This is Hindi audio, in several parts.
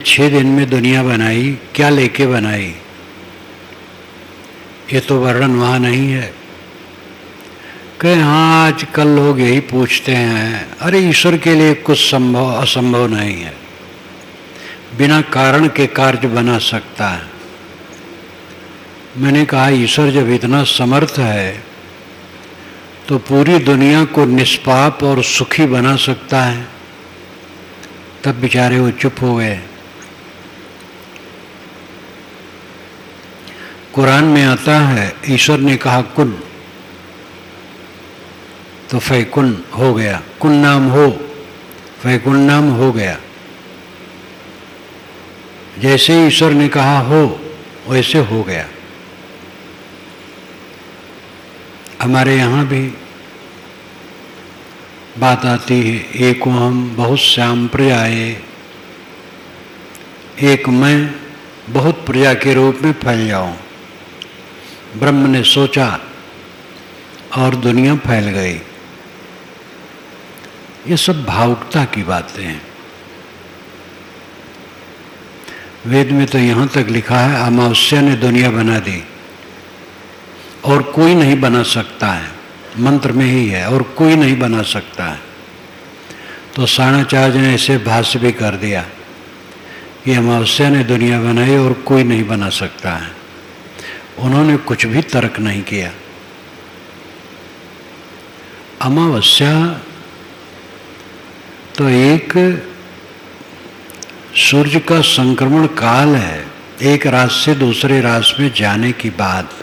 6 दिन में दुनिया बनाई, क्या लेके बनाई? ये तो वर्णन वहाँ नहीं है कि हाँ आजकल लोग यही पूछते हैं, अरे ईश्वर के लिए कुछ संभव असंभव नहीं है, बिना कारण के कार्य बना सकता है। मैंने कहा ईश्वर जब इतना समर्थ है तो पूरी दुनिया को निष्पाप और सुखी बना सकता है। तब बेचारे वो चुप हो गए। कुरान में आता है ईश्वर ने कहा कुन, तो फैकुन हो गया। कुन नाम हो, फैकुन नाम हो गया। जैसे ईश्वर ने कहा हो वैसे हो गया। हमारे यहाँ भी बात आती है, एक हम बहुत श्याम प्रजाए, एक मैं बहुत प्रजा के रूप में फैल जाऊं। ब्रह्म ने सोचा और दुनिया फैल गई। ये सब भावुकता की बातें हैं। वेद में तो यहाँ तक लिखा है अमावस्या ने दुनिया बना दी और कोई नहीं बना सकता है। मंत्र में ही है और कोई नहीं बना सकता है। तो साणाचार्य ने ऐसे भाष्य भी कर दिया कि अमावस्या ने दुनिया बनाई और कोई नहीं बना सकता है। उन्होंने कुछ भी तर्क नहीं किया। अमावस्या तो एक सूर्य का संक्रमण काल है, एक रात से दूसरे रात में जाने की बात।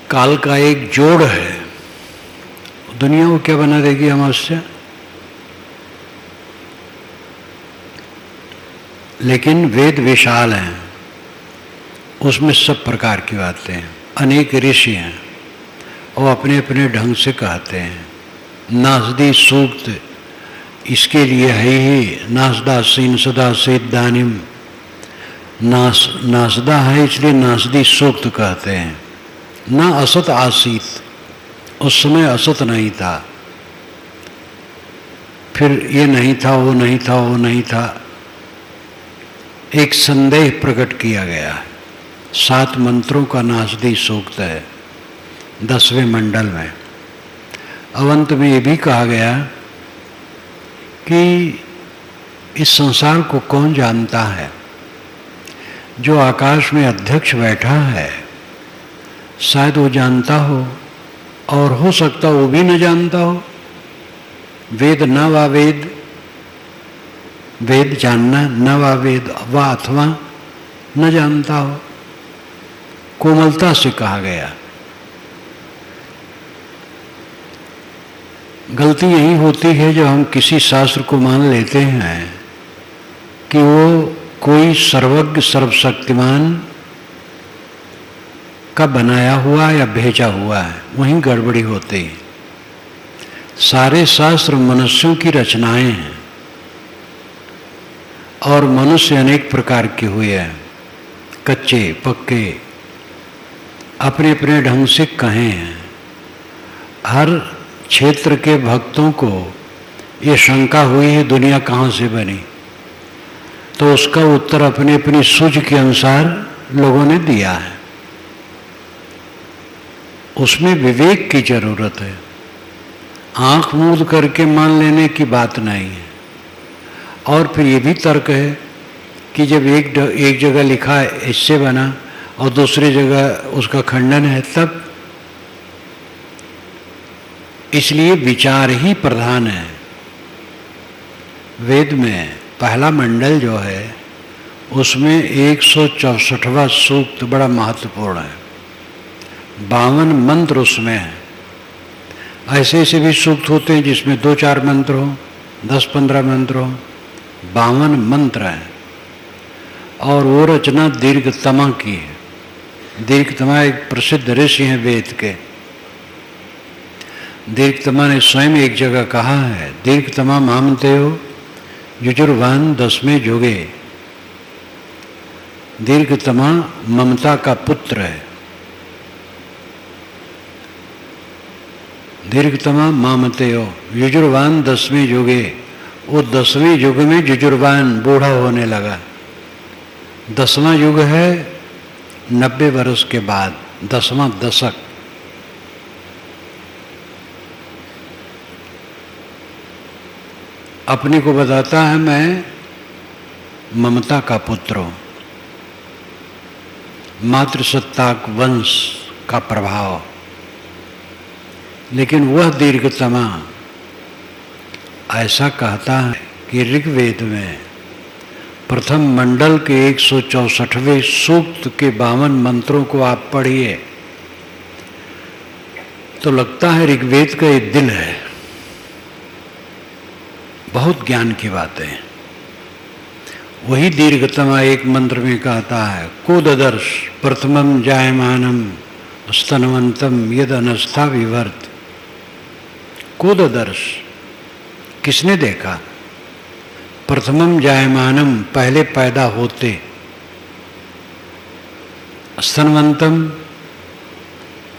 काल का एक जोड़ है। दुनिया को क्या बना देगी अमावस्या? लेकिन वेद विशाल हैं, उसमें सब प्रकार की बातें हैं। अनेक ऋषि हैं और अपने अपने ढंग से कहते हैं। नासदी सूक्त इसके लिए है ही, नासदासीन सदा सिद्धानिम, नासदा है इसलिए नासदी सूक्त कहते हैं। ना असत आसीत, उस समय असत नहीं था, फिर ये नहीं था, वो नहीं था, वो नहीं था। एक संदेह प्रकट किया गया है। 7 मंत्रों का नासदी सूक्त है 10वें मंडल में। अवंत में ये भी कहा गया कि इस संसार को कौन जानता है? जो आकाश में अध्यक्ष बैठा है शायद वो जानता हो, और हो सकता वो भी न जानता हो। वेद न वा वेद, वेद जानना, न वा वेद वा अथवा न जानता हो। कोमलता से कहा गया। गलती यही होती है जब हम किसी शास्त्र को मान लेते हैं कि वो कोई सर्वज्ञ सर्वशक्तिमान का बनाया हुआ या भेजा हुआ है, वहीं गड़बड़ी होती है। सारे शास्त्र मनुष्यों की रचनाएं हैं और मनुष्य अनेक प्रकार के हुए हैं, कच्चे पक्के, अपने अपने ढंग से कहे हैं। हर क्षेत्र के भक्तों को ये शंका हुई है दुनिया कहाँ से बनी, तो उसका उत्तर अपनी अपनी सूझ के अनुसार लोगों ने दिया है। उसमें विवेक की जरूरत है। आंख मूंद करके मान लेने की बात नहीं है। और फिर ये भी तर्क है कि जब एक जगह लिखा है इससे बना और दूसरी जगह उसका खंडन है, तब इसलिए विचार ही प्रधान है। वेद में पहला मंडल जो है उसमें 164वां सूक्त बड़ा महत्वपूर्ण है। 52 मंत्र उसमें है। ऐसे ऐसे भी सूक्त होते हैं जिसमें 2-4 मंत्र हो, 10-15 मंत्र हो। 52 मंत्र हैं और वो रचना दीर्घतमा की है। दीर्घतमा एक प्रसिद्ध ऋषि हैं वेद के। दीर्घतमा ने स्वयं एक जगह कहा है, दीर्घतमा मामते हो युजुर्वान 10वें जोगे। दीर्घतमा ममता का पुत्र है। दीर्घतमा मामते हो युजुर्वान 10वें जोगे। वो 10वें युग में जुजुर्बान बूढ़ा होने लगा। 10वां युग है 90 वर्ष के बाद, 10वां दशक। अपने को बताता है मैं ममता का पुत्र हूं, मातृसत्ताक वंश का प्रभाव। लेकिन वह दीर्घतमा ऐसा कहता है कि ऋग्वेद में प्रथम मंडल के 164वें सूक्त के 52 मंत्रों को आप पढ़िए तो लगता है ऋग्वेद का एक दिल है। बहुत ज्ञान की बातें हैं। वही दीर्घतमा एक मंत्र में कहता है, कोददर्श प्रथमम जायमानम स्तनवंतम यद अनस्था विवर्त। कोददर्श किसने देखा? प्रथमम जायमानम पहले पैदा होते, स्तनवंतम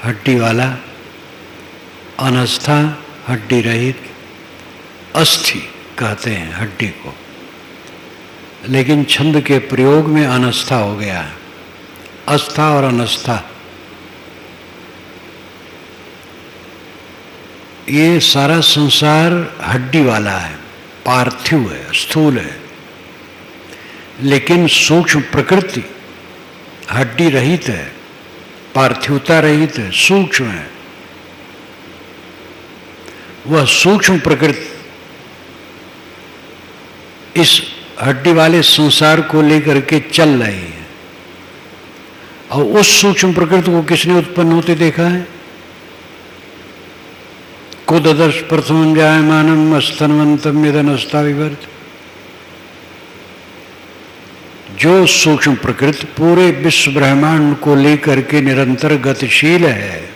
हड्डी वाला, अनस्था हड्डी रहित, अस्थि कहते हैं हड्डी को, लेकिन छंद के प्रयोग में अनस्था हो गया है। अस्था और अनस्था, ये सारा संसार हड्डी वाला है, पार्थिव है, स्थूल है, लेकिन सूक्ष्म प्रकृति हड्डी रहित है, पार्थिवता रहित है, सूक्ष्म है। वह सूक्ष्म प्रकृति इस हड्डी वाले संसार को लेकर के चल रही है। और उस सूक्ष्म प्रकृति को किसने उत्पन्न होते देखा है? कोददर्श प्रथमं जायमानम स्तनवंतम यदनस्था विवर्त। जो सूक्ष्म प्रकृति पूरे विश्व ब्रह्मांड को लेकर के निरंतर गतिशील है,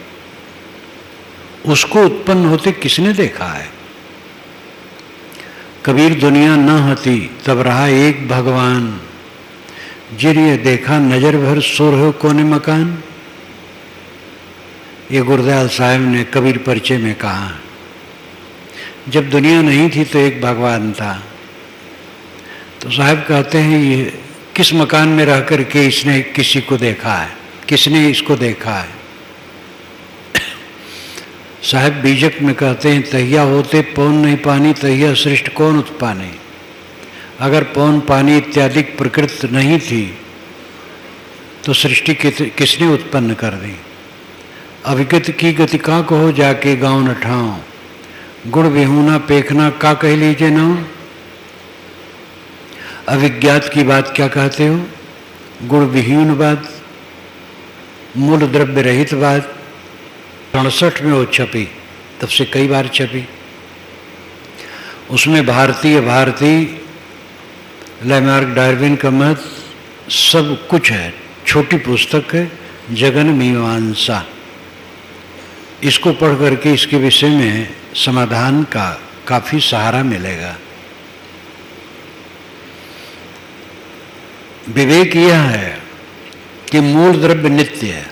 उसको उत्पन्न होते किसने देखा है? कबीर दुनिया न हती तब रहा एक भगवान, जिन्हें देखा नजर भर सुर हो कोने मकान। ये गुरदयाल साहब ने कबीर परिचय में कहा, जब दुनिया नहीं थी तो एक भगवान था। तो साहब कहते हैं ये किस मकान में रह कर के इसने किसी को देखा है, किसने इसको देखा है? साहब बीजक में कहते हैं, तहिया होते पौन नहीं पानी तहिया सृष्टि कौन उत्पाने। अगर पौन पानी इत्यादि प्रकृति नहीं थी तो सृष्टि किसने उत्पन्न कर दी? अविगत की गति का कहो जाके गाँव न ठाओ, गुण विहूना पेखना का कह लीजिए ना। अविज्ञात की बात क्या कहते हो? गुण विहीन बात, मूल द्रव्य रहित बात। 67 में वो छपी, तब से कई बार छपी। उसमें भारतीय लैमार्क डार्विन का मत सब कुछ है। छोटी पुस्तक है, जगन मीमांसा। इसको पढ़ करके इसके विषय में समाधान का काफी सहारा मिलेगा। विवेक यह है कि मूल द्रव्य नित्य है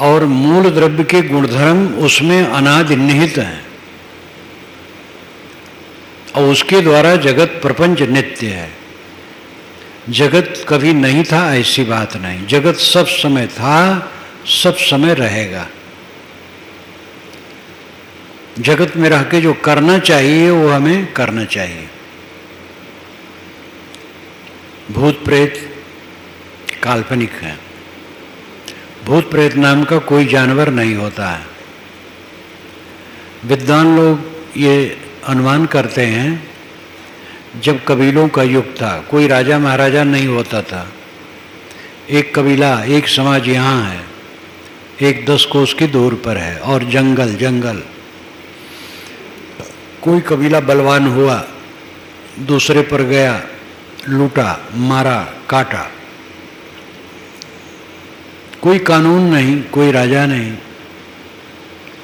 और मूल द्रव्य के गुणधर्म उसमें अनादि निहित हैं और उसके द्वारा जगत प्रपंच नित्य है। जगत कभी नहीं था ऐसी बात नहीं, जगत सब समय था, सब समय रहेगा। जगत में रह के जो करना चाहिए वो हमें करना चाहिए। भूत प्रेत काल्पनिक है। भूत प्रेत नाम का कोई जानवर नहीं होता है। विद्वान लोग ये अनुमान करते हैं, जब कबीलों का युग था, कोई राजा महाराजा नहीं होता था, एक कबीला एक समाज यहाँ है, एक 10 कोस की दूर पर है और जंगल। कोई कबीला बलवान हुआ, दूसरे पर गया, लूटा, मारा, काटा। कोई कानून नहीं, कोई राजा नहीं,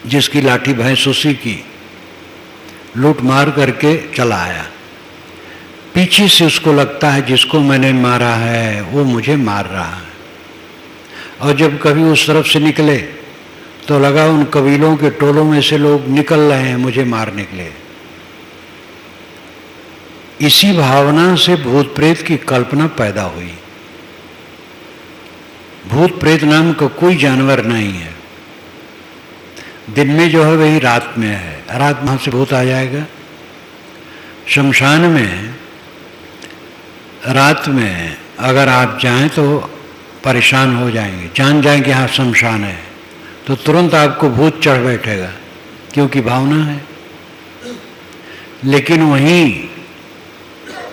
जिसकी लाठी भैंस उसी की, लूट मार करके चला आया। पीछे से उसको लगता है जिसको मैंने मारा है वो मुझे मार रहा है। और जब कभी उस तरफ से निकले तो लगा उन कबीलों के टोलों में से लोग निकल रहे हैं मुझे मारने के लिए। इसी भावना से भूत प्रेत की कल्पना पैदा हुई। भूत प्रेत नाम का कोई जानवर नहीं है। दिन में जो है वही रात में है, रात में से भूत आ जाएगा। शमशान में रात में अगर आप जाएं तो परेशान हो जाएंगे, जान जाएं कि हाँ शमशान है, तो तुरंत आपको भूत चढ़ बैठेगा, क्योंकि भावना है। लेकिन वहीं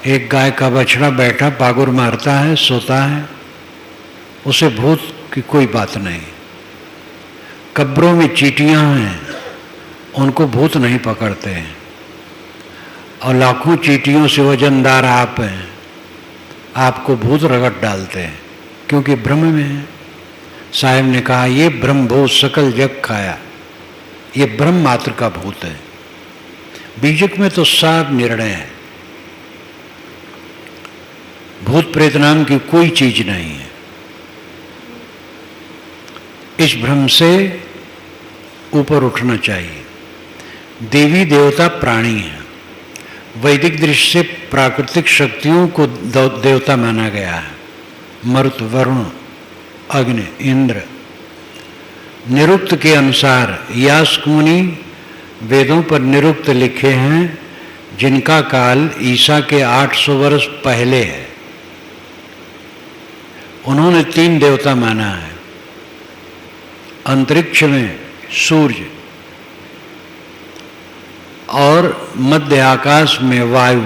एक गाय का बछड़ा बैठा पागुर मारता है, सोता है, उसे भूत की कोई बात नहीं। कब्रों में चींटियां हैं, उनको भूत नहीं पकड़ते हैं, और लाखों चींटियों से वजनदार आप हैं, आपको भूत रगड़ डालते हैं, क्योंकि भ्रम में है। साहब ने कहा ये ब्रह्म भूत सकल जग खाया, ये ब्रह्म मात्र का भूत है। बीजक में तो साफ निर्णय है, भूत प्रेत नाम की कोई चीज नहीं है। इस भ्रम से ऊपर उठना चाहिए। देवी देवता प्राणी हैं। वैदिक दृष्टि से प्राकृतिक शक्तियों को देवता माना गया है। मरुत, वरुण, अग्नि, इंद्र। निरुक्त के अनुसार यास्क मुनि वेदों पर निरुक्त लिखे हैं, जिनका काल ईसा के 800 वर्ष पहले है। उन्होंने 3 देवता माना है। अंतरिक्ष में सूर्य और मध्य आकाश में वायु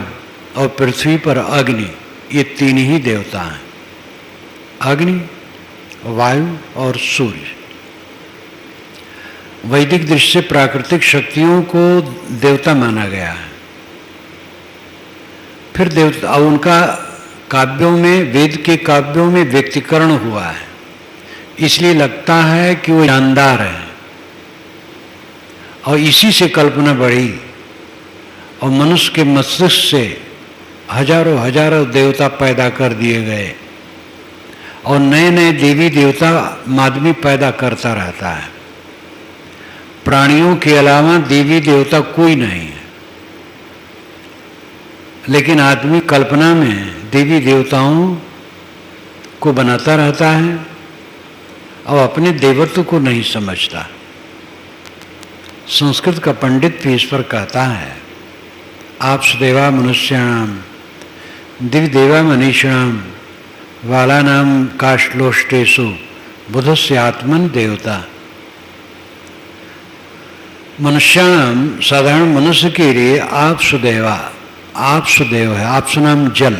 और पृथ्वी पर अग्नि, ये 3 ही देवता हैं। अग्नि, वायु और सूर्य। वैदिक दृष्टि से प्राकृतिक शक्तियों को देवता माना गया है। फिर देवता उनका काव्यों में, वेद के काव्यों में व्यक्तिकरण हुआ है, इसलिए लगता है कि वो जानदार है, और इसी से कल्पना बढ़ी और मनुष्य के मस्तिष्क से हजारों हजारों देवता पैदा कर दिए गए, और नए नए देवी देवता आदमी पैदा करता रहता है। प्राणियों के अलावा देवी देवता कोई नहीं है, लेकिन आदमी कल्पना में देवी देवताओं को बनाता रहता है और अपने देवत्व को नहीं समझता। संस्कृत का पंडित भी इस पर कहता है, आप सुदेवा मनुष्याणाम दिव्य देवा मनीषिणाम वालानाम काश्लोष्टेषु बुधस्य आत्मन देवता। मनुष्याणाम, साधारण मनुष्य के लिए आप सुदेवा, आप सुदेव है। आप सुनाम जल।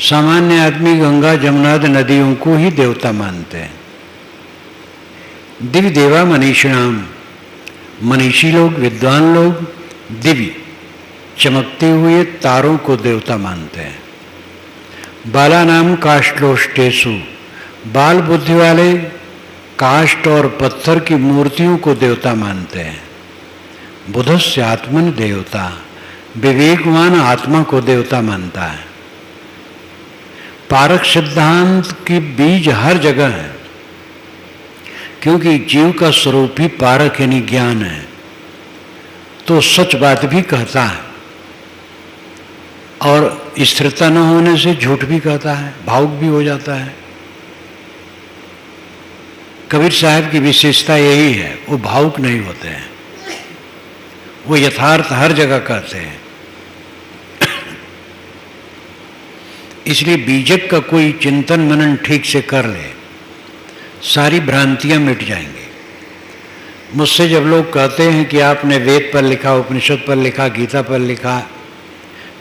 सामान्य आदमी गंगा जमुना नदियों को ही देवता मानते हैं। दिव्य देवा मनीषिणाम, मनीषी लोग, विद्वान लोग दिव्य चमकते हुए तारों को देवता मानते हैं। बाला नाम काष्ठलोष्टेषु, बाल बुद्धि वाले काष्ठ और पत्थर की मूर्तियों को देवता मानते हैं। बुधस्य आत्मन देवता, विवेकवान आत्मा को देवता मानता है। पारक सिद्धांत की बीज हर जगह है, क्योंकि जीव का स्वरूप ही पारक यानी ज्ञान है, तो सच बात भी कहता है और स्थिरता न होने से झूठ भी कहता है, भावुक भी हो जाता है। कबीर साहब की विशेषता यही है, वो भावुक नहीं होते हैं, वो यथार्थ हर जगह कहते हैं। इसलिए बीजक का कोई चिंतन मनन ठीक से कर ले, सारी भ्रांतियां मिट जाएंगी। मुझसे जब लोग कहते हैं कि आपने वेद पर लिखा, उपनिषद पर लिखा, गीता पर लिखा,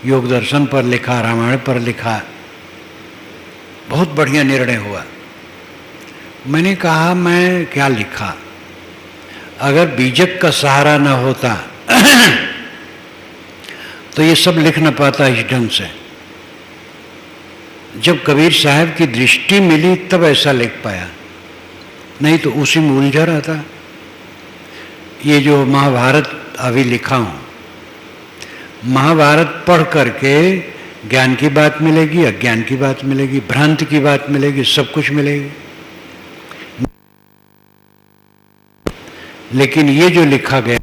योग दर्शन पर लिखा, रामायण पर लिखा, बहुत बढ़िया निर्णय हुआ। मैंने कहा मैं क्या लिखा, अगर बीजक का सहारा न होता तो ये सब लिख न पाता इस ढंग से। जब कबीर साहब की दृष्टि मिली तब ऐसा लिख पाया, नहीं तो उसी में उलझा रहता। ये जो महाभारत अभी लिखा हूँ, महाभारत पढ़ करके ज्ञान की बात मिलेगी, अज्ञान की बात मिलेगी, भ्रांति की बात मिलेगी, सब कुछ मिलेगी। लेकिन ये जो लिखा गया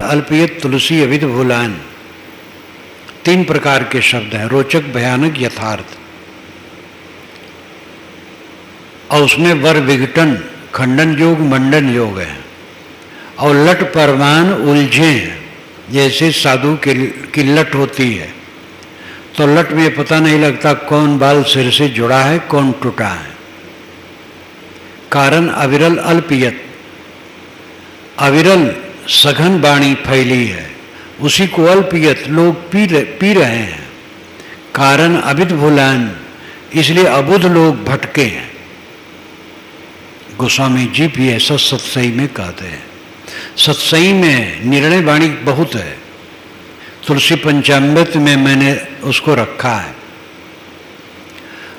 अल्पयत तुलसी अविद भूलान, 3 प्रकार के शब्द हैं, रोचक, भयानक, यथार्थ। और उसमें वर विघटन, खंडन योग, मंडन योग है। और लट परमान उलझे, जैसे साधु की लट होती है तो लट में पता नहीं लगता कौन बाल सिर से जुड़ा है कौन टूटा है। कारण अविरल अल्पयत, अविरल सघन वाणी फैली है, उसी को अल्पयत लोग पी रहे हैं। कारण अविद भूलान, इसलिए अबुध लोग भटके हैं। गोस्वामी जी भी ऐसा सत्सई में कहते हैं। सत्सई में निर्णय वाणी बहुत है। तुलसी पंचामृत में मैंने उसको रखा है।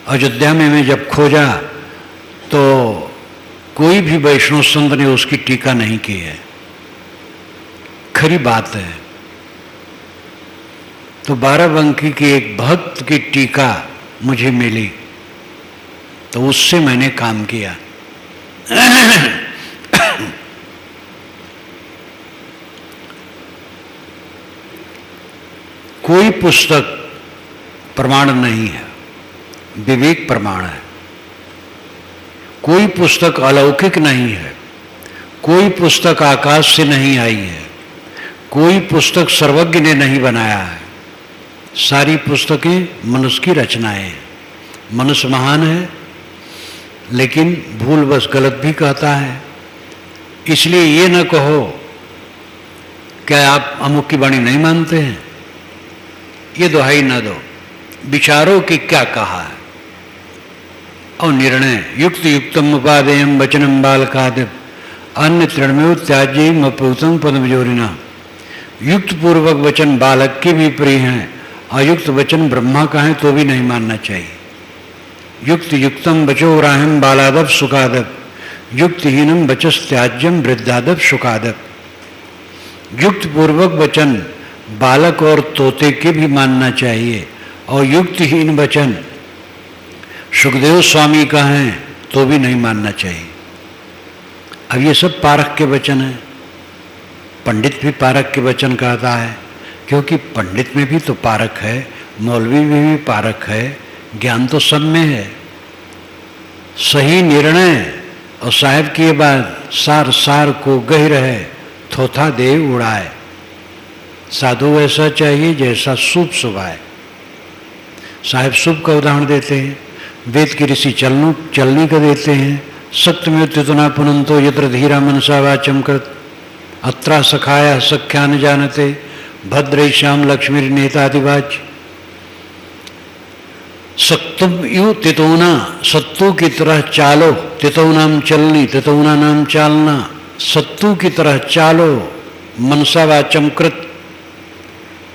अयोध्या में मैं जब खोजा तो कोई भी वैष्णव संत ने उसकी टीका नहीं की है। खरी बात है। तो बाराबंकी की एक भक्त की टीका मुझे मिली तो उससे मैंने काम किया। कोई पुस्तक प्रमाण नहीं है, विवेक प्रमाण है। कोई पुस्तक अलौकिक नहीं है, कोई पुस्तक आकाश से नहीं आई है, कोई पुस्तक सर्वज्ञ ने नहीं बनाया है। सारी पुस्तकें मनुष्य की रचनाएं हैं। मनुष्य महान है लेकिन भूल बस गलत भी कहता है। इसलिए ये न कहो क्या आप अमुक की वाणी नहीं मानते हैं, ये दुहाई न दो। विचारों की क्या कहा है और निर्णय युक्त युक्तम उपादेयम वचनम बालकादिव अन्य तृणमेव त्याज्यम अपूतम पदमजोरिना। युक्त पूर्वक वचन बालक के भी प्रिय हैं, अयुक्त वचन ब्रह्मा का है तो भी नहीं मानना चाहिए। युक्त युक्तम बचो राहम बालादव सुखादव, युक्तहीनम बचस त्याज्यम वृद्धादव सुखादव। युक्त पूर्वक वचन बालक और तोते के भी मानना चाहिए और युक्तहीन वचन सुखदेव स्वामी का है तो भी नहीं मानना चाहिए। अब ये सब पारख के वचन हैं। पंडित भी पारख के वचन कहता है क्योंकि पंडित में भी तो पारख है, मौलवी में भी पारख है, ज्ञान तो सब में है। सही निर्णय और साहेब के बाद सार सार को गहिर है थोथा दे उड़ाए। साधु ऐसा चाहिए जैसा शुभ सुभाए। साहेब शुभ का उदाहरण देते हैं, वेद के ऋषि चलनी का देते हैं। सत्यमेव त्युतना पुनंतो यत्र धीरा मनसा वाचम कृत अत्रा सखाया सख्या न जानते भद्रे श्याम लक्ष्मी नेतादिवाच। सत्तुम यू तितौना, सत्तू की तरह चालो, तितौनाम चलनी, तितौना नाम चालना। सत्तू की तरह चालो, मनसा वाचम कृत,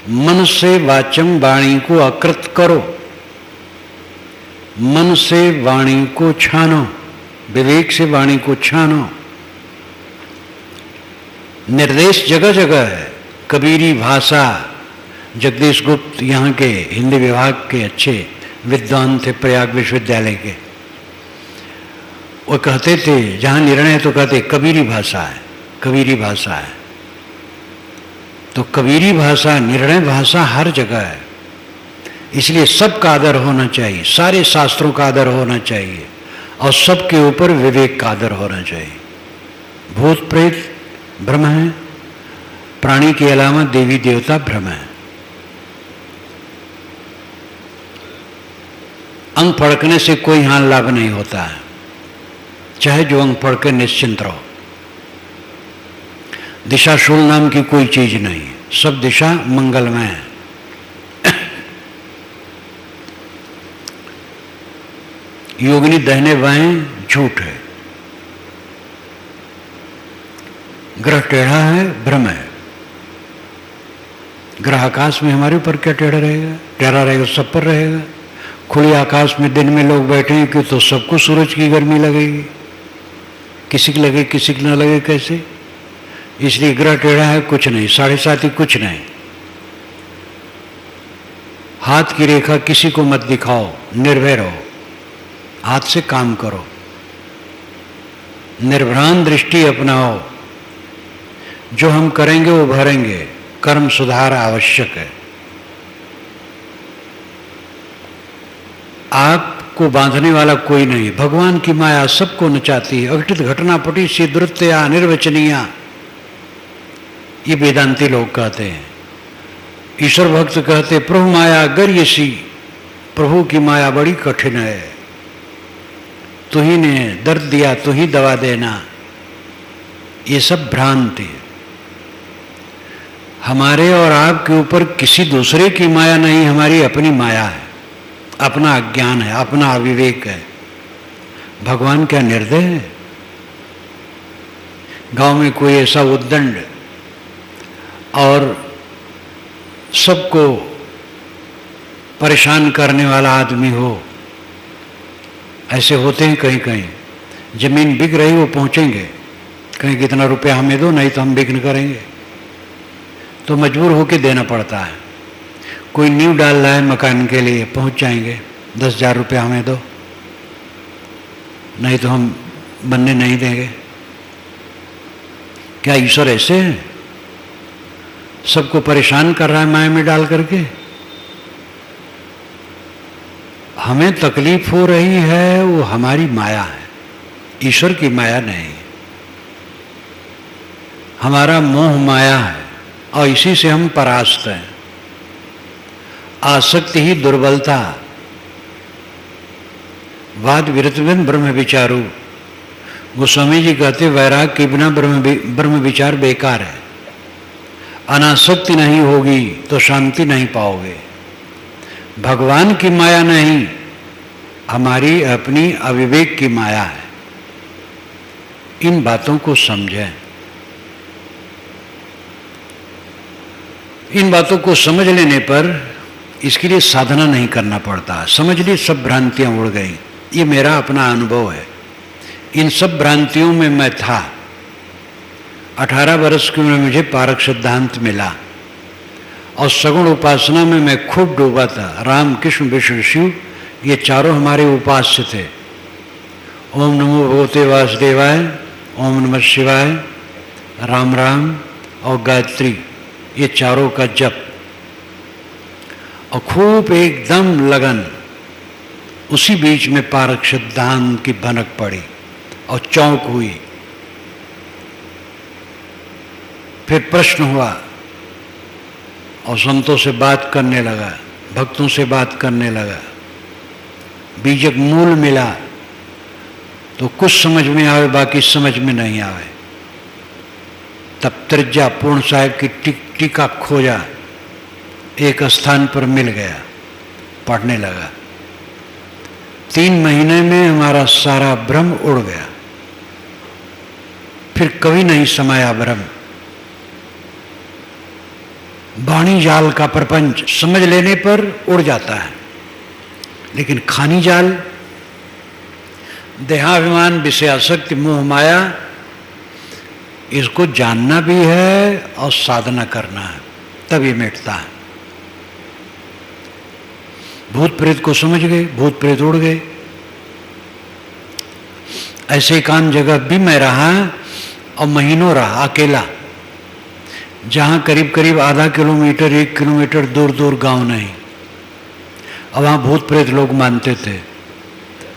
मन से वाचम वाणी को अकृत करो, मन से वाणी को छानो, विवेक से वाणी को छानो। निर्देश जगह जगह है। कबीरी भाषा, जगदीश गुप्त यहाँ के हिंदी विभाग के अच्छे विद्वान थे प्रयाग विश्वविद्यालय के, वो कहते थे जहाँ निर्णय तो कहते कबीरी भाषा है, कबीरी भाषा है। तो कबीरी भाषा, निर्णय भाषा हर जगह है। इसलिए सबका आदर होना चाहिए, सारे शास्त्रों का आदर होना चाहिए और सबके ऊपर विवेक का आदर होना चाहिए। भूत प्रेत भ्रम है, प्राणी के अलावा देवी देवता भ्रम है। अंग फड़कने से कोई हानि लाभ नहीं होता है, चाहे जो अंग फड़के निश्चिंत रहो। दिशाशूल नाम की कोई चीज नहीं, सब दिशा मंगलमय है। योगिनी दाहिने बाएं झूठ है, ग्रह टेढ़ा है भ्रम है। ग्रह आकाश में हमारे ऊपर क्या टेढ़ा रहेगा, टेढ़ा रहेगा सब पर रहेगा। खुले आकाश में दिन में लोग बैठेंगे कि तो सबको सूरज की गर्मी लगेगी, किसी की लगे किसी की ना लगे कैसे। इसलिए ग्रह टेढ़ा है कुछ नहीं, 7.5 कुछ नहीं। हाथ की रेखा किसी को मत दिखाओ, निर्भय रहो, हाथ से काम करो, निर्भ्रांत दृष्टि अपनाओ। जो हम करेंगे वो भरेंगे। कर्म सुधार आवश्यक है। आपको बांधने वाला कोई नहीं। भगवान की माया सबको नचाती है। अघटित घटना पटी सी द्रुत्या अनिर्वचनीया, ये वेदांती लोग कहते हैं। ईश्वर भक्त कहते प्रभु माया गर्यसी, प्रभु की माया बड़ी कठिन है। तू ही ने दर्द दिया, तू ही दवा देना। ये सब भ्रांति है। हमारे और आपके ऊपर किसी दूसरे की माया नहीं, हमारी अपनी माया है, अपना अज्ञान है, अपना अविवेक है। भगवान क्या निर्दय है? गांव में कोई ऐसा उद्दंड और सबको परेशान करने वाला आदमी हो, ऐसे होते हैं कहीं कहीं। जमीन बिक रही वो पहुंचेंगे, कहीं कितना रुपया हमें दो नहीं तो हम बिक्न करेंगे, तो मजबूर होकर देना पड़ता है। कोई नींव डाल रहा है मकान के लिए, पहुंच जाएंगे 10,000 रुपया हमें दो नहीं तो हम बनने नहीं देंगे। क्या ईश्वर ऐसे है? सबको परेशान कर रहा है माया में डाल करके? हमें तकलीफ हो रही है वो हमारी माया है, ईश्वर की माया नहीं। हमारा मोह माया है और इसी से हम परास्त हैं। आसक्ति ही दुर्बलता। वाद विरतविन ब्रह्म विचारू। गोस्वामी जी कहते वैराग के बिना ब्रह्म विचार बेकार है। अनासक्ति नहीं होगी तो शांति नहीं पाओगे। भगवान की माया नहीं, हमारी अपनी अविवेक की माया है। इन बातों को समझें। इन बातों को समझ लेने पर इसके लिए साधना नहीं करना पड़ता। समझ ली, सब भ्रांतियां उड़ गई। ये मेरा अपना अनुभव है। इन सब भ्रांतियों में मैं था। 18 वर्ष की उम्र में मुझे पारक सिद्धांत मिला और सगुण उपासना में मैं खूब डूबा था। राम कृष्ण विष्णु शिव ये चारों हमारे उपास्य थे। ओम नमो भगवते वासुदेवाय, ओम नमः शिवाय, राम राम और गायत्री, ये चारों का जप और खूब एकदम लगन। उसी बीच में पारक सिद्धांत की भनक पड़ी और चौंक हुई। फिर प्रश्न हुआ और संतों से बात करने लगा, भक्तों से बात करने लगा। बीजक मूल मिला तो कुछ समझ में आवे, बाकी समझ में नहीं आवे। तब त्रिज्या पूर्ण साहिब की टीका खोजा, एक स्थान पर मिल गया, पढ़ने लगा। 3 महीने में हमारा सारा भ्रम उड़ गया। फिर कभी नहीं समाया भ्रम। वाणी जाल का प्रपंच समझ लेने पर उड़ जाता है, लेकिन खानी जाल, देहाभिमान, विषयासक्ति, मोह माया, इसको जानना भी है और साधना करना है, तब ये मिटता है। भूत प्रेत को समझ गए, भूत प्रेत उड़ गए। ऐसे एकांत जगह भी मैं रहा और महीनों रहा अकेला, जहां करीब करीब आधा किलोमीटर 1 किलोमीटर दूर दूर गांव नहीं, और वहां भूत प्रेत लोग मानते थे।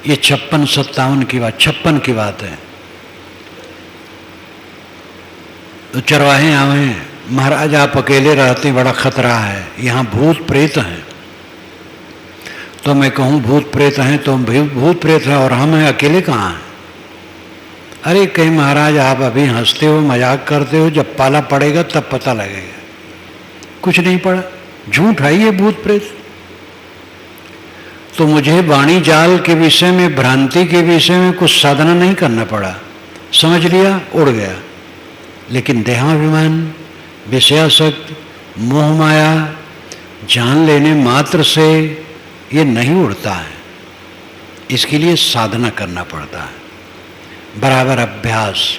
ये 56-57 की बात, 56 की बात है। तो चरवाहे आवे, महाराज आप अकेले रहते, बड़ा खतरा है, यहाँ भूत प्रेत हैं। तो मैं कहूँ भूत प्रेत हैं तो भूत प्रेत हैं और हम हैं, अकेले कहाँ हैं? अरे कहीं महाराज आप अभी हंसते हो, मजाक करते हो, जब पाला पड़ेगा तब पता लगेगा। कुछ नहीं पड़ा, झूठ है ये भूत प्रेत। तो मुझे वाणी जाल के विषय में, भ्रांति के विषय में कुछ साधना नहीं करना पड़ा, समझ लिया, उड़ गया। लेकिन देहाभिमान, विषयासक्त, मोह माया जान लेने मात्र से ये नहीं उड़ता है। इसके लिए साधना करना पड़ता है, बराबर अभ्यास।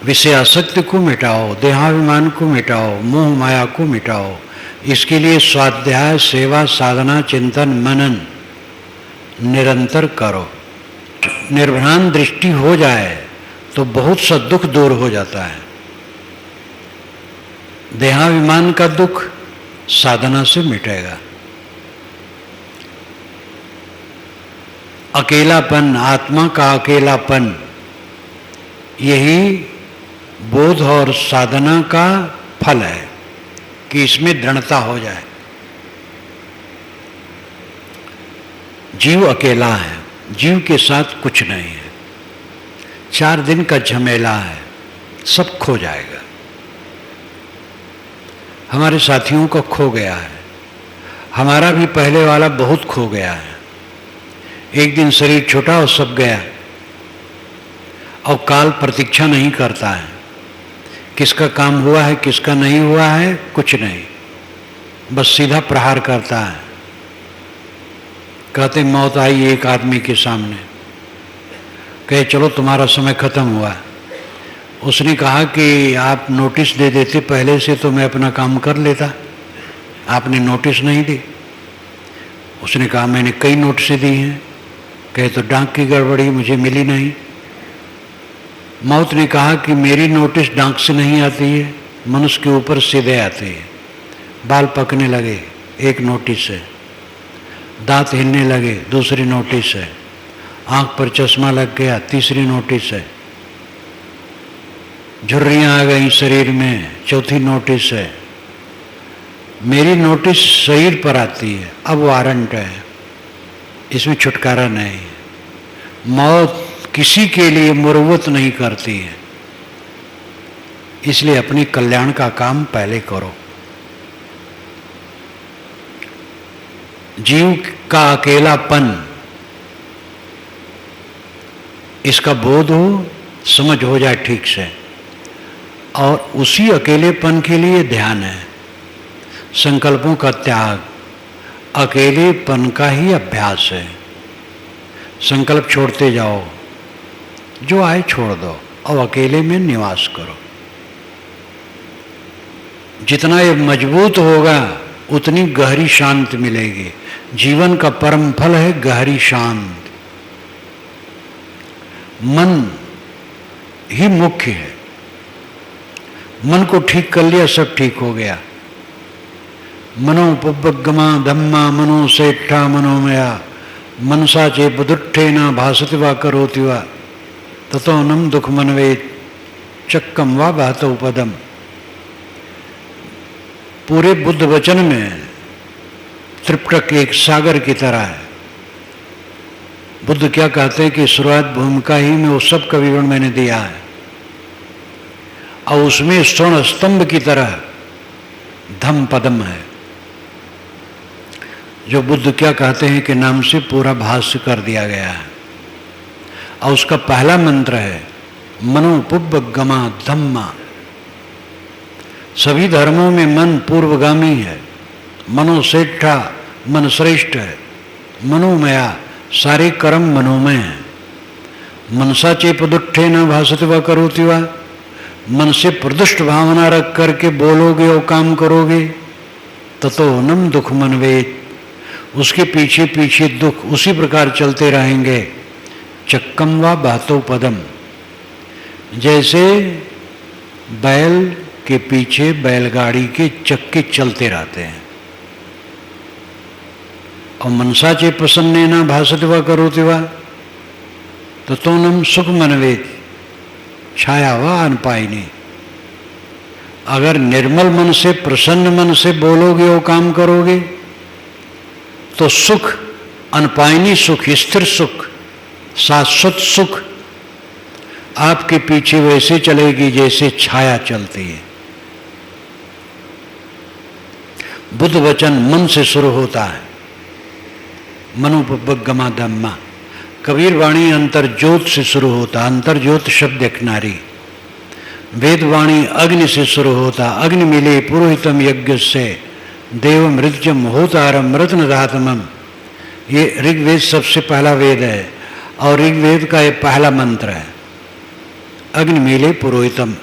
विषयासक्ति को मिटाओ, देहाभिमान को मिटाओ, मोह माया को मिटाओ। इसके लिए स्वाध्याय, सेवा, साधना, चिंतन, मनन निरंतर करो। निर्भ्रांत दृष्टि हो जाए तो बहुत सा दुख दूर हो जाता है। देहाभिमान का दुख साधना से मिटेगा। अकेलापन, आत्मा का अकेलापन, यही बोध और साधना का फल है कि इसमें दृढ़ता हो जाए। जीव अकेला है, जीव के साथ कुछ नहीं है। 4 दिन का झमेला है, सब खो जाएगा। हमारे साथियों को खो गया है, हमारा भी पहले वाला बहुत खो गया है। एक दिन शरीर छूटा और सब गया। और काल प्रतीक्षा नहीं करता है, किसका काम हुआ है किसका नहीं हुआ है कुछ नहीं, बस सीधा प्रहार करता है। कहते मौत आई एक आदमी के सामने, कहे चलो तुम्हारा समय खत्म हुआ। उसने कहा कि आप नोटिस दे देते पहले से तो मैं अपना काम कर लेता, आपने नोटिस नहीं दी। उसने कहा मैंने कई नोटिस दी हैं। कहे तो डाक की गड़बड़ी, मुझे मिली नहीं। मौत ने कहा कि मेरी नोटिस डाक से नहीं आती है, मनुष्य के ऊपर सीधे आती है। बाल पकने लगे, एक नोटिस है। दांत हिलने लगे, दूसरी नोटिस है। आंख पर चश्मा लग गया, तीसरी नोटिस है। झुर्रियाँ आ गई शरीर में, चौथी नोटिस है। मेरी नोटिस शरीर पर आती है, अब वारंट है, इसमें छुटकारा नहीं। मौत किसी के लिए मुरवत नहीं करती है, इसलिए अपनी कल्याण का काम पहले करो। जीव का अकेलापन, इसका बोध हो, समझ हो जाए ठीक से, और उसी अकेलेपन के लिए ध्यान है। संकल्पों का त्याग अकेलेपन का ही अभ्यास है। संकल्प छोड़ते जाओ, जो आए छोड़ दो और अकेले में निवास करो। जितना ये मजबूत होगा उतनी गहरी शांति मिलेगी। जीवन का परम फल है गहरी शांति। मन ही मुख्य है। मन को ठीक कर लिया, सब ठीक हो गया। मनोपगमा धम्मा मनोसेठा मनोमया मनसा चे बुदुट्ठेना भासति वा करोति वा ततो नम दुख मनवेत चक्कम वा बहतो पदम। पूरे बुद्ध वचन में त्रिपिटक एक सागर की तरह है। बुद्ध क्या कहते हैं कि शुरुआत भूमिका ही में वो सब का विवरण मैंने दिया है, और उसमें स्वर्ण स्तंभ की तरह धम्म पदम है, जो बुद्ध क्या कहते हैं कि नाम से पूरा भाष्य कर दिया गया है। और उसका पहला मंत्र है मनोपुब्बगमा धम्मा। सभी धर्मों में मन पूर्वगामी है, मनोसेठा मन श्रेष्ठ है, मनोमया सारे कर्म मनोमय हैं। मनसा चेपदुट्ठे न भासति वा करोति वा, मन से प्रदुष्ट भावना रख करके बोलोगे और काम करोगे, ततो नम दुख मनवेत, उसके पीछे पीछे दुख उसी प्रकार चलते रहेंगे। चक्कम वा बहतो पदम, जैसे बैल के पीछे बैलगाड़ी के चक्के चलते रहते हैं। और मनसा चे प्रसन्ने न भासति वा करोति वा ततो नम सुख मनवेत छाया वा अनपायिनी। अगर निर्मल मन से प्रसन्न मन से बोलोगे और काम करोगे तो सुख, अनपायिनी सुख, स्थिर सुख, शाश्वत सुख आपके पीछे वैसे चलेगी जैसे छाया चलती है। बुद्ध वचन मन से शुरू होता है। मनोपगमा धम्मा। कबीर वाणी अंतर ज्योत से शुरू होता, अंतर ज्योत शब्द एक नारी। वेद वाणी अग्नि से शुरू होता, अग्नि मिले पुरोहितम यज्ञ से देव मृतजम होतारम रत्नधातमम। ये ऋग्वेद सबसे पहला वेद है और ऋग्वेद का ये पहला मंत्र है। अग्नि मिले पुरोहितम,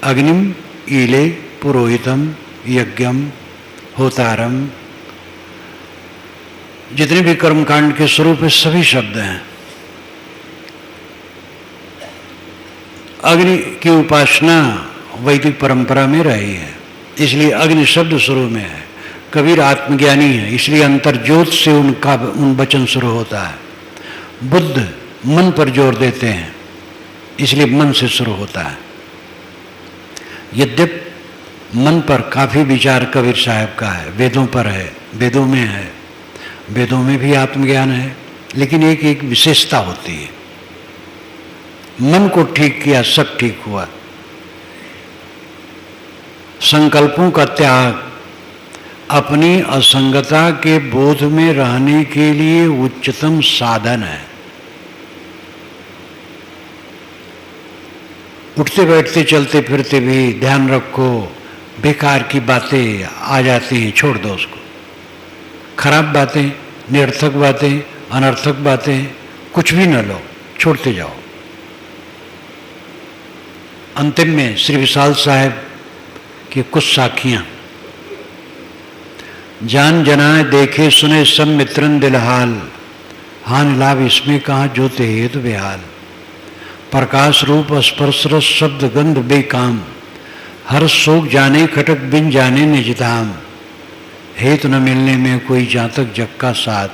अग्निम ईले पुरोहितम यज्ञम होतारम। जितने भी कर्मकांड के स्वरूप है सभी शब्द हैं। अग्नि की उपासना वैदिक परंपरा में रही है, इसलिए अग्नि शब्द शुरू में है। कबीर आत्मज्ञानी है, इसलिए अंतर्ज्योत से उन वचन शुरू होता है। बुद्ध मन पर जोर देते हैं, इसलिए मन से शुरू होता है। यद्यप मन पर काफ़ी विचार कबीर साहब का है, वेदों पर है, वेदों में है, वेदों में भी आत्मज्ञान है, लेकिन एक विशेषता होती है। मन को ठीक किया, सब ठीक हुआ। संकल्पों का त्याग अपनी असंगता के बोध में रहने के लिए उच्चतम साधन है। उठते बैठते चलते फिरते भी ध्यान रखो, बेकार की बातें आ जाती हैं, छोड़ दो उसको। खराब बातें, निरर्थक बातें, अनर्थक बातें कुछ भी न लो, छोड़ते जाओ। अंतिम में श्री विशाल साहब की कुछ साखियां। जान जनाए देखे सुने सब मित्रन दिलहाल, हान लाभ इसमें कहाँ जो ते हेतु बेहाल। प्रकाश रूप स्पर्श रस शब्द गंध बेकाम, हर शोक जाने खटक बिन जाने निज धाम। हेतु न मिलने में कोई जातक जग का साथ,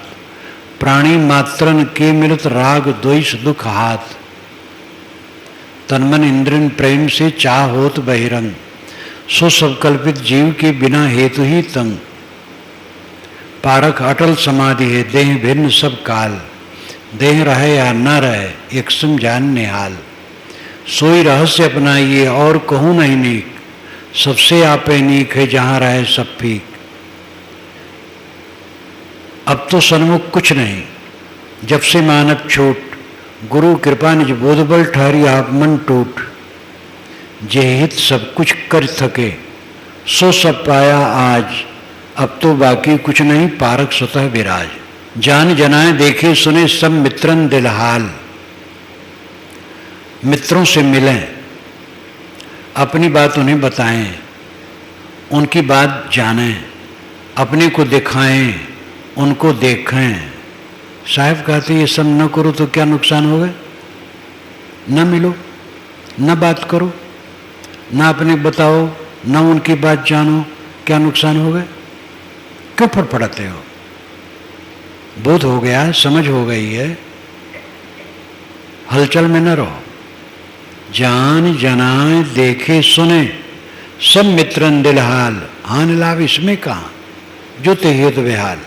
प्राणी मात्रन के मिलत राग द्वेष दुख हाथ। तनमन इंद्रिन प्रेम से चाह होत बहिरंग, सो सब कल्पित जीव के बिना हेतु ही तंग। पारक अटल समाधि है देह भिन्न सब काल, देह रहे या न रहे एक सम जान निहाल। सोई रहस्य अपनाइए और कहूँ नहीं नीक, सबसे आपे नीक है जहाँ रहे सब फीक। अब तो सन्मुख कुछ नहीं, जब से मानव छूट, गुरु कृपा निज बोध बल ठहरी आप मन टूट। जे हित सब कुछ कर थके, सो सब पाया आज, अब तो बाकी कुछ नहीं पारक स्वतः विराज। जान जनाए देखे सुने सब मित्रन दिलहाल, मित्रों से मिलें, अपनी बात उन्हें बताएं, उनकी बात जानें, अपने को दिखाएं, उनको देखें। साहब कहते ये सब न करो तो क्या नुकसान होगा? न मिलो, न बात करो, न अपने बताओ, न उनकी बात जानो, क्या नुकसान होगा? क्यों फड़फड़ाते हो? बोध हो गया, समझ हो गई है, हलचल में न रहो। जान जनाए देखे सुने सब मित्रन दिलहाल, हान लाभ इसमें कहाँ जो ते हेतु बेहाल।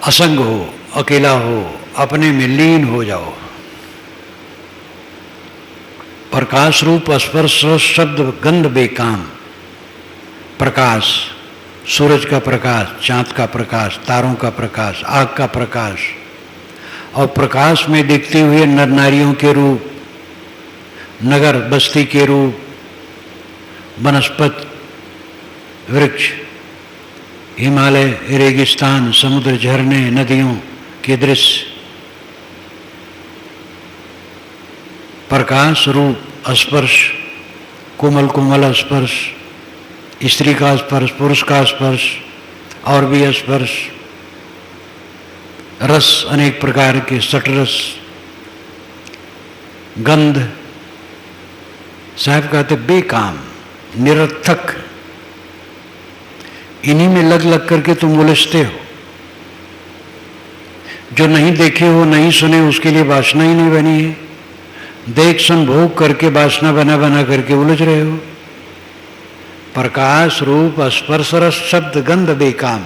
असंग हो, अकेला हो, अपने में लीन हो जाओ। प्रकाश रूप स्पर्श शब्द गंध बेकाम। प्रकाश, सूरज का प्रकाश, चांद का प्रकाश, तारों का प्रकाश, आग का प्रकाश, और प्रकाश में दिखते हुए नर नारियों के रूप, नगर बस्ती के रूप, वनस्पत, वृक्ष, हिमालय, रेगिस्तान, समुद्र, झरने, नदियों के दृश्य। प्रकाश रूप स्पर्श, कोमल कोमल स्पर्श, स्त्री का स्पर्श, पुरुष का स्पर्श, और भी स्पर्श, रस अनेक प्रकार के, सटरस, गंध। साहब कहते बेकाम, निरर्थक, इन्हीं में लग लग करके तुम उलझते हो। जो नहीं देखे हो, नहीं सुने, उसके लिए वासना ही नहीं बनी है। देख सुन भोग करके वासना बना बना करके उलझ रहे हो। प्रकाश रूप स्पर्श रस शब्द गंध बेकाम,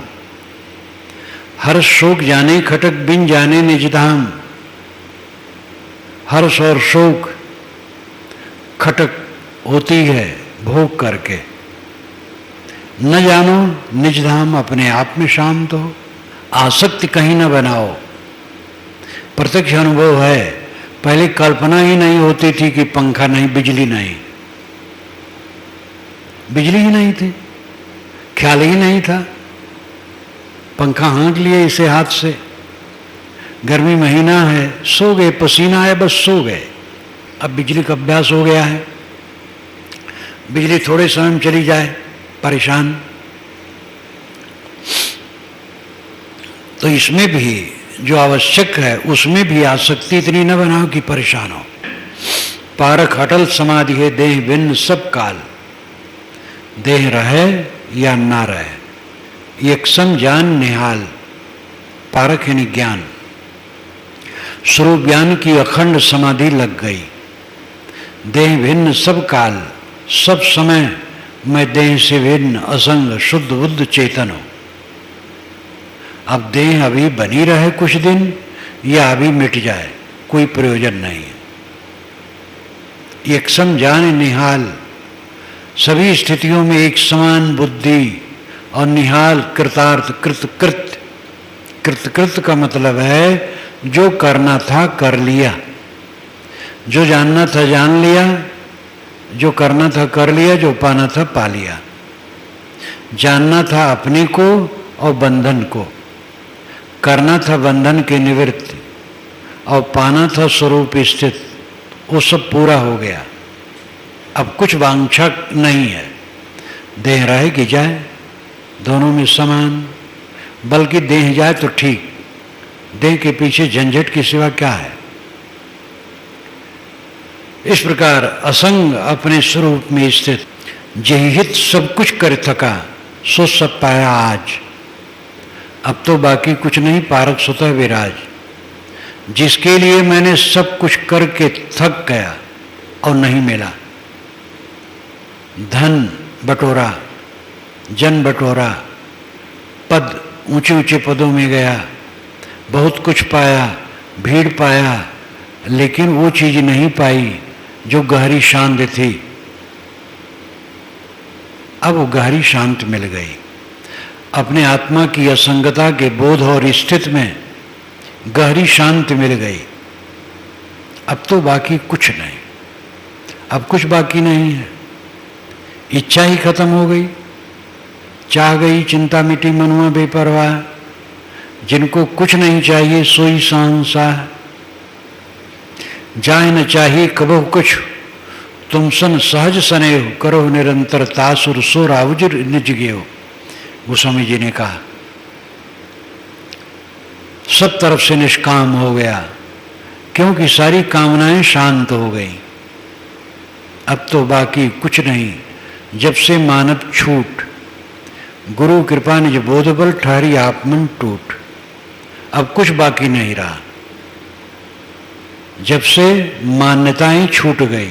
हर शोक जाने खटक बिन जाने निज धाम। हर्ष और शोक खटक होती है भोग करके। न जानो निज धाम, अपने आप में शांत हो। आसक्ति कहीं न बनाओ। प्रत्यक्ष अनुभव है, पहले कल्पना ही नहीं होती थी कि पंखा नहीं, बिजली नहीं, बिजली ही नहीं थी, ख्याल ही नहीं था। पंखा हाँक लिए इसे हाथ से, गर्मी महीना है, सो गए, पसीना है, बस सो गए। अब बिजली का अभ्यास हो गया है, बिजली थोड़े समय में चली जाए, परेशान। तो इसमें भी जो आवश्यक है उसमें भी आसक्ति इतनी न बनाओ कि परेशान हो। पारख अटल समाधि है देह भिन्न सब काल, देह रहे या ना रहे एक सम जान निहाल। पारख यानी ज्ञान, स्वरूप ज्ञान की अखंड समाधि लग गई। देह भिन्न सब काल, सब समय मैं देह से भिन्न असंग शुद्ध बुद्ध चेतन हूं। अब देह अभी बनी रहे कुछ दिन या अभी मिट जाए कोई प्रयोजन नहीं है। एक सम जान निहाल, सभी स्थितियों में एक समान बुद्धि और निहाल कृतार्थ कृत। कृत का मतलब है जो करना था कर लिया, जो जानना था जान लिया, जो करना था कर लिया, जो पाना था पा लिया। जानना था अपने को और बंधन को, करना था बंधन की निवृत्ति और पाना था स्वरूप स्थित, वो सब पूरा हो गया। अब कुछ वांछा नहीं है। देह रहे कि जाए दोनों में समान, बल्कि देह जाए तो ठीक, देह के पीछे झंझट की सिवा क्या है। इस प्रकार असंग अपने स्वरूप में स्थित जेहि हित सब कुछ कर थका सो सब पाया आज। अब तो बाकी कुछ नहीं, पारक स्वतः विराज। जिसके लिए मैंने सब कुछ करके थक गया और नहीं मिला, धन बटोरा, जन बटोरा, पद ऊंचे ऊंचे पदों में गया, बहुत कुछ पाया, भीड़ पाया, लेकिन वो चीज नहीं पाई जो गहरी शांत थी। अब वो गहरी शांत मिल गई। अपने आत्मा की असंगता के बोध और स्थिति में गहरी शांति मिल गई। अब तो बाकी कुछ नहीं, अब कुछ बाकी नहीं है। इच्छा ही खत्म हो गई, चाह गई, चिंता मिटी, मनुआ बेपरवाह। जिनको कुछ नहीं चाहिए सोई सहनसाह, जाए न चाहिए कबो कुछ तुम सन सहज स्नेह, करो निरंतर तासुर सो रावजुर निज गेहो। गोस्वामी जी ने कहा सब तरफ से निष्काम हो गया, क्योंकि सारी कामनाएं शांत हो गई। अब तो बाकी कुछ नहीं। जब से मानव छूट, गुरु कृपा निज बोध बल ठहरी आप मन टूट। अब कुछ बाकी नहीं रहा। जब से मान्यताएं छूट गई,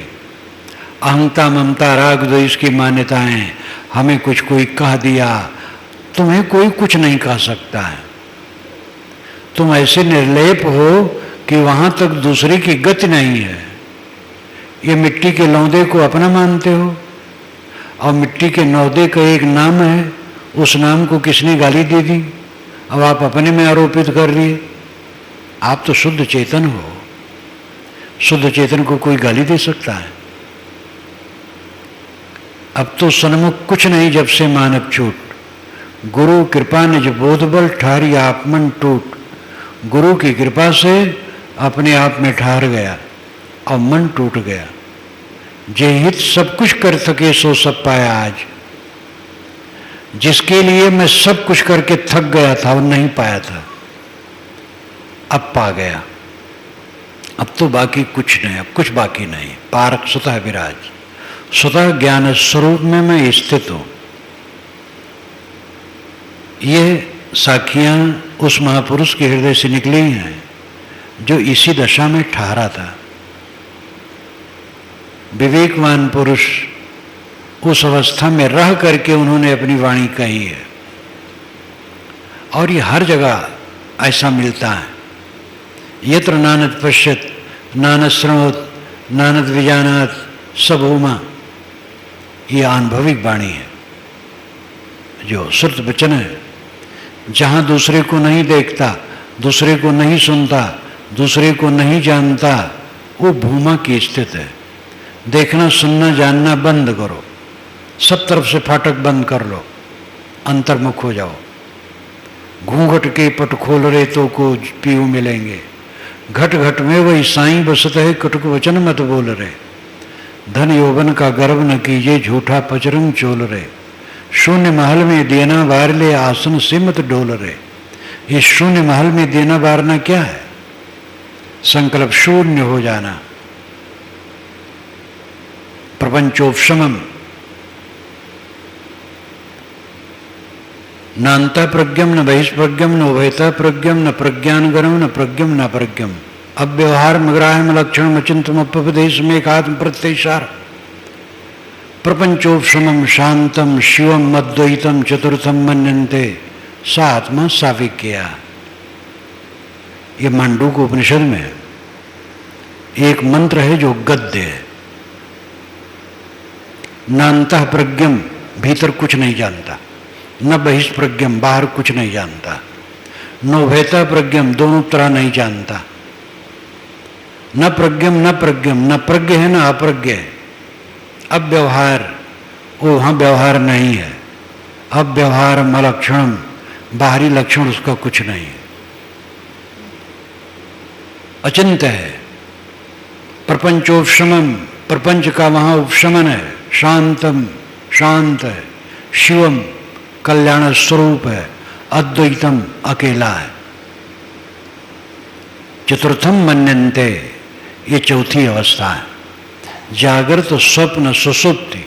अहंता ममता राग द्वेष की मान्यताएं, हमें कुछ कोई कह दिया, तुम्हें कोई कुछ नहीं कह सकता है। तुम ऐसे निर्लेप हो कि वहां तक दूसरे की गति नहीं है। ये मिट्टी के लौंदे को अपना मानते हो, और मिट्टी के लौंदे का एक नाम है, उस नाम को किसने गाली दे दी, अब आप अपने में आरोपित कर लिए। आप तो शुद्ध चेतन हो, शुद्ध चेतन को कोई गाली दे सकता है? अब तो सन्मुख कुछ नहीं। जब से मानव छूट, गुरु कृपा निज बोध बल ठहरी आप मन टूट। गुरु की कृपा से अपने आप में ठहर गया और मन टूट गया। जे हित सब कुछ कर सके सो सब पाया आज। जिसके लिए मैं सब कुछ करके थक गया था और नहीं पाया था, अब पा गया। अब तो बाकी कुछ नहीं, अब कुछ बाकी नहीं। पारक स्वतः विराज, स्वतः ज्ञान स्वरूप में मैं स्थित हूं। ये साखियां उस महापुरुष के हृदय से निकली हैं जो इसी दशा में ठहरा था। विवेकवान पुरुष उस अवस्था में रह करके उन्होंने अपनी वाणी कही है, और ये हर जगह ऐसा मिलता है। यत्र नानद पश्यत नानद श्रवोत नानद विजानात सबोमा, ये अनुभविक वाणी है जो श्रुत वचन है। जहाँ दूसरे को नहीं देखता, दूसरे को नहीं सुनता, दूसरे को नहीं जानता, वो भूमा की स्थिति है। देखना सुनना जानना बंद करो, सब तरफ से फाटक बंद कर लो, अंतर्मुख हो जाओ। घूंघट के पट खोल रे तो को पीऊ मिलेंगे, घट घट में वही साईं बसत है, कटुक वचन मत बोल रे। धन यौवन का गर्व न कीजिए, झूठा पचरंग चोल रे। शून्य महल में देना वार ले, आसन से मत डोल रे। ये शून्य महल में देना बारना क्या है? संकल्प शून्य हो जाना, प्रपंचोपशमम, न अंतः प्रज्ञम न बहिष्प्रज्ञम न उभयतः प्रज्ञम न प्रज्ञानगरम न प्रज्ञम न प्रज्ञम, अव्यवहार मग्राह्यम लक्षण अचिंतम अपदेश में एकात्म प्रत्ययसार, प्रपंचोपशमम शांतम शिवम अद्वैतम चतुर्थम मन्यन्ते सा आत्मा साविज्ञा। ये मांडूक उपनिषद में एक मंत्र है जो गद्य है। न अंतः प्रज्ञम, भीतर कुछ नहीं जानता, न बहिष्प्रज्ञम, बाहर कुछ नहीं जानता, न उभयतः प्रज्ञम, दोनों तरह नहीं जानता, न प्रज्ञम न प्रज्ञम, न प्रज्ञ है न अप्रज्ञ है, अव्यवहार, वो वहाँ व्यवहार नहीं है, अव्यवहारम अलक्षणम, बाहरी लक्षण उसका कुछ नहीं है, अचिंत्य है, प्रपंचोपशमम, प्रपंच का वहाँ उपशमन है, शांतम, शांत है, शिवम, कल्याण स्वरूप है, अद्वैतम, अकेला है, चतुर्थम मन्यन्ते, ये चौथी अवस्था है। जागृत, स्वप्न, सुषुप्ति,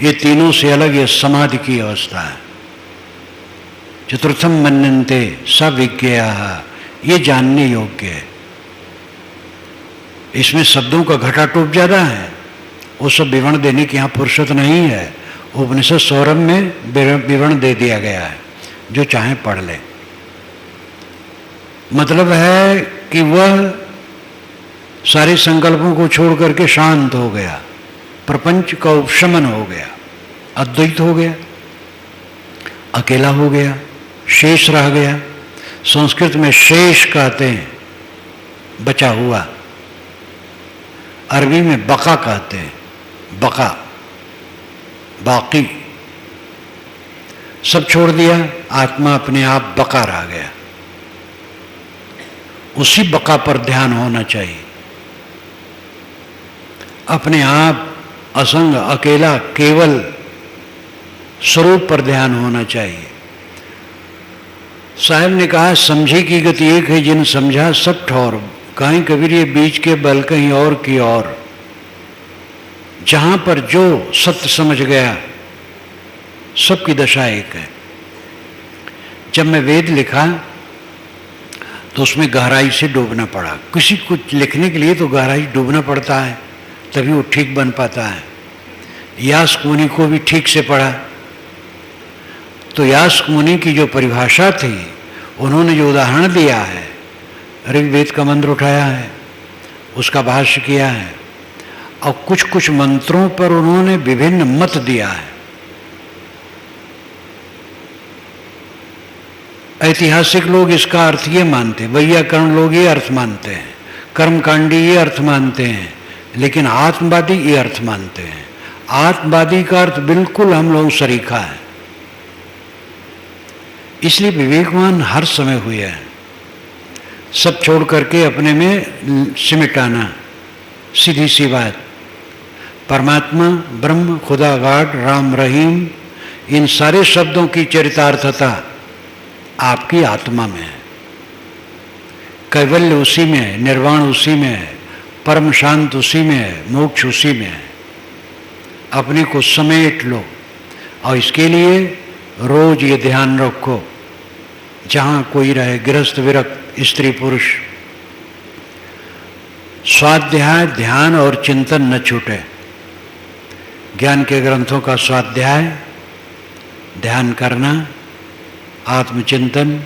ये तीनों से अलग ये समाधि की अवस्था है। चतुर्थम मन्यन्ते सविज्ञेया, ये जानने योग्य है। इसमें शब्दों का घटाटोप ज्यादा है, वो सब विवरण देने की यहाँ फुर्सत नहीं है। उपनिषद सौरभ में विवरण दे दिया गया है, जो चाहे पढ़ ले। मतलब है कि वह सारे संकल्पों को छोड़ करके शांत हो गया, प्रपंच का उपशमन हो गया, अद्वैत हो गया, अकेला हो गया, शेष रह गया। संस्कृत में शेष कहते हैं बचा हुआ, अरबी में बका कहते हैं, बका, बाकी। सब छोड़ दिया, आत्मा अपने आप बका रह गया। उसी बका पर ध्यान होना चाहिए, अपने आप असंग, अकेला, केवल स्वरूप पर ध्यान होना चाहिए। साहब ने कहा, समझी की गति एक है, जिन समझा सब ठौर। कहीं कबीर ये बीच के बल कहीं और की और। जहां पर जो सत्य समझ गया, सबकी दशा एक है। जब मैं वेद लिखा तो उसमें गहराई से डूबना पड़ा। किसी कुछ लिखने के लिए तो गहराई डूबना पड़ता है, तभी वो ठीक बन पाता है। यास्क मुनि को भी ठीक से पढ़ा तो यास्क मुनि की जो परिभाषा थी, उन्होंने जो उदाहरण दिया है, ऋग्वेद का मंत्र उठाया है, उसका भाष्य किया है, और कुछ कुछ मंत्रों पर उन्होंने विभिन्न मत दिया है। ऐतिहासिक लोग इसका अर्थ ये मानते हैं, वैयाकरण लोग ये अर्थ मानते हैं, कर्मकांडी ये अर्थ मानते हैं, लेकिन आत्मवादी ये अर्थ मानते हैं। आत्मवादी का अर्थ बिल्कुल हम लोग सरीखा है। इसलिए विवेकवान हर समय हुए हैं, सब छोड़ करके अपने में सिमटाना, सीधी सी बात। परमात्मा, ब्रह्म, खुदा, गॉड, राम, रहीम, इन सारे शब्दों की चरितार्थता आपकी आत्मा में है। कैवल्य उसी में है, निर्वाण उसी में है, परम शांत उसी में है, मोक्ष उसी में है। अपने को समेट लो, और इसके लिए रोज ये ध्यान रखो, जहाँ कोई रहे, गृहस्थ, विरक्त, स्त्री, पुरुष, स्वाध्याय, ध्यान और चिंतन न छूटे। ज्ञान के ग्रंथों का स्वाध्याय, ध्यान करना, आत्मचिंतन,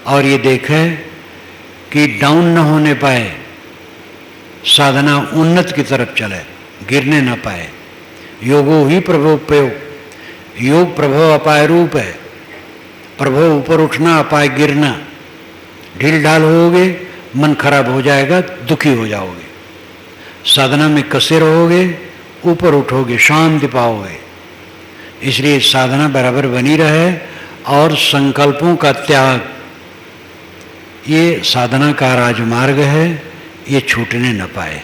और ये देखे कि डाउन न होने पाए, साधना उन्नत की तरफ चले, गिरने न पाए। योगो ही प्रभो प्रयोग, योग प्रभव अपाय रूप है। प्रभव ऊपर उठना, अपाय गिरना। ढील ढाल होगे, मन खराब हो जाएगा, दुखी हो जाओगे। साधना में कसे रहोगे, ऊपर उठोगे, शांति पाओगे। इसलिए साधना बराबर बनी रहे, और संकल्पों का त्याग, ये साधना का राजमार्ग है, ये छूटने न पाए।